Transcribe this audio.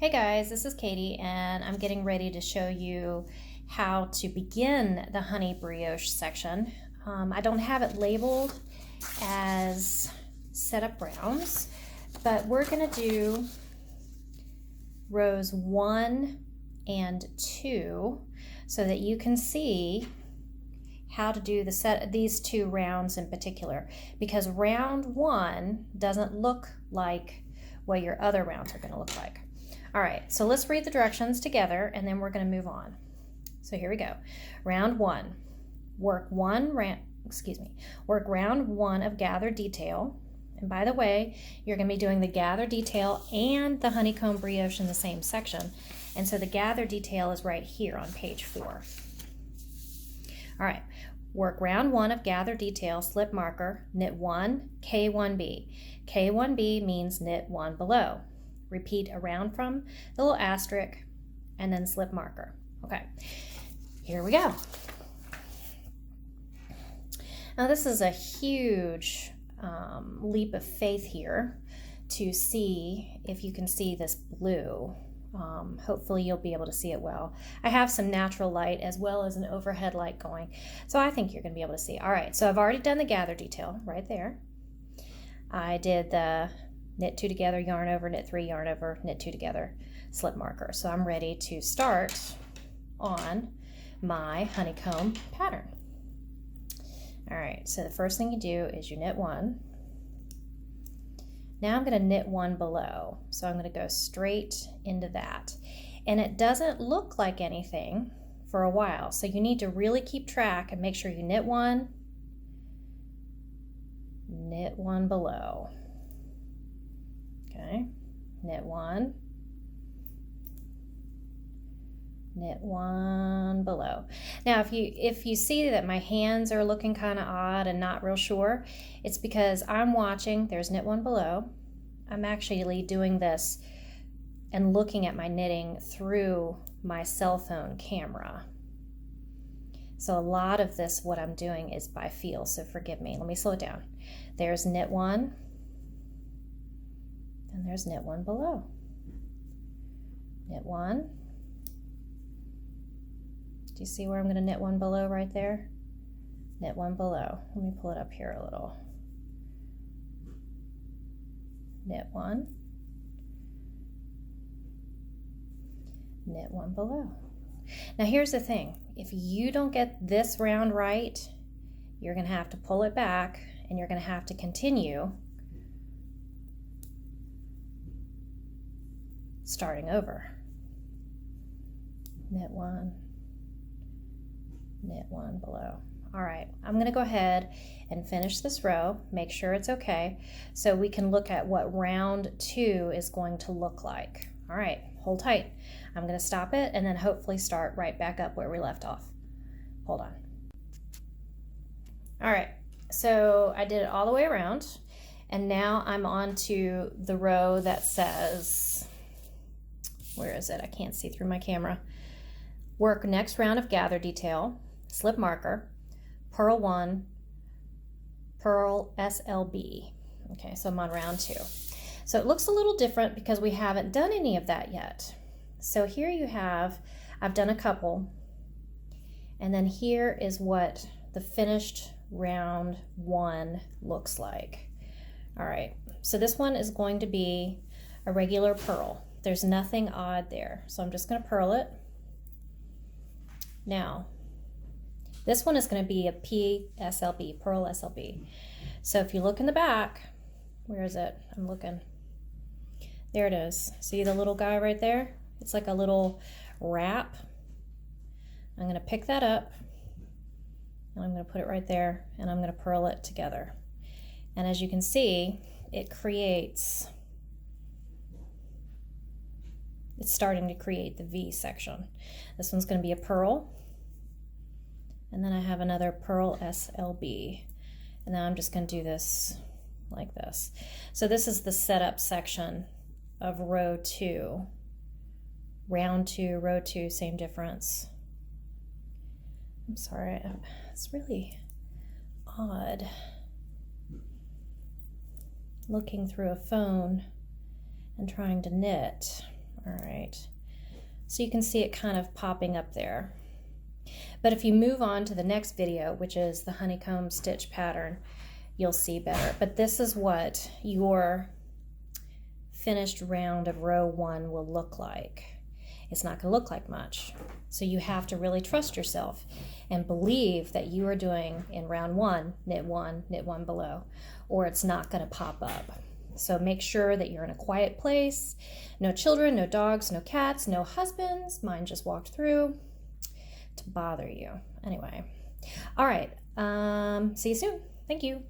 Hey guys, this is Katie and I'm getting ready to show you how to begin the honey brioche section. I don't have it labeled as setup rounds, but we're going to do rows 1 and 2 so that you can see how to do these two rounds in particular, because round 1 doesn't look like what your other rounds are going to look like. All right, so let's read the directions together and then we're going to move on. So here we go. Round 1. Work round 1 of gather detail. And by the way, you're going to be doing the gather detail and the honeycomb brioche in the same section. And so the gather detail is right here on page 4. All right. Work round 1 of gather detail, slip marker, knit 1, K1B. K1B means knit 1 below. Repeat around from the little asterisk and then slip marker. Okay, here we go. Now this is a huge leap of faith here to see if you can see this blue. Hopefully you'll be able to see it well. I have some natural light as well as an overhead light going, so I think you're going to be able to see. All right, so I've already done the gather detail right there. I did the knit 2 together, yarn over, knit 3, yarn over, knit 2 together, slip marker. So I'm ready to start on my honeycomb pattern. All right, so the first thing you do is you knit 1. Now I'm going to knit 1 below. So I'm going to go straight into that. And it doesn't look like anything for a while. So you need to really keep track and make sure you knit 1, knit 1 below. Okay, knit 1, knit 1 below. Now if you see that my hands are looking kind of odd and not real sure, it's because I'm watching. There's knit 1 below. I'm actually doing this and looking at my knitting through my cell phone camera. So a lot of this, what I'm doing is by feel, so forgive me. Let me slow it down. There's knit 1. And there's knit 1 below. Knit 1. Do you see where I'm going to knit 1 below right there? Knit 1 below. Let me pull it up here a little. Knit 1. Knit 1 below. Now here's the thing. If you don't get this round right, you're going to have to pull it back and you're going to have to continue starting over. Knit 1, knit 1 below. All right, I'm going to go ahead and finish this row, make sure it's okay, so we can look at what round 2 is going to look like. All right, hold tight. I'm going to stop it and then hopefully start right back up where we left off. Hold on. All right, so I did it all the way around, and now I'm on to the row that says, where is it? I can't see through my camera. Work next round of gather detail, slip marker, purl 1, purl SLB. Okay, so I'm on round 2. So it looks a little different because we haven't done any of that yet. So here you have, I've done a couple, and then here is what the finished round 1 looks like. All right, so this one is going to be a regular purl. There's nothing odd there, so I'm just going to purl it. Now, this one is going to be a PSLB, purl SLB. So if you look in the back, where is it? I'm looking. There it is. See the little guy right there? It's like a little wrap. I'm going to pick that up, and I'm going to put it right there, and I'm going to purl it together. And as you can see, it creates... It's starting to create the V section. This one's going to be a purl, and then I have another purl SLB, and now I'm just going to do this like this. So this is the setup section of row 2. Round 2, row 2, same difference. I'm sorry, it's really odd looking through a phone and trying to knit. All right. So you can see it kind of popping up there. But if you move on to the next video, which is the honeycomb stitch pattern, you'll see better. But this is what your finished round of row 1 will look like. It's not going to look like much. So you have to really trust yourself and believe that you are doing in round 1, knit 1 below, or it's not going to pop up. So make sure that you're in a quiet place. No children, no dogs, no cats, no husbands. Mine just walked through to bother you. Anyway, all right. See you soon. Thank you.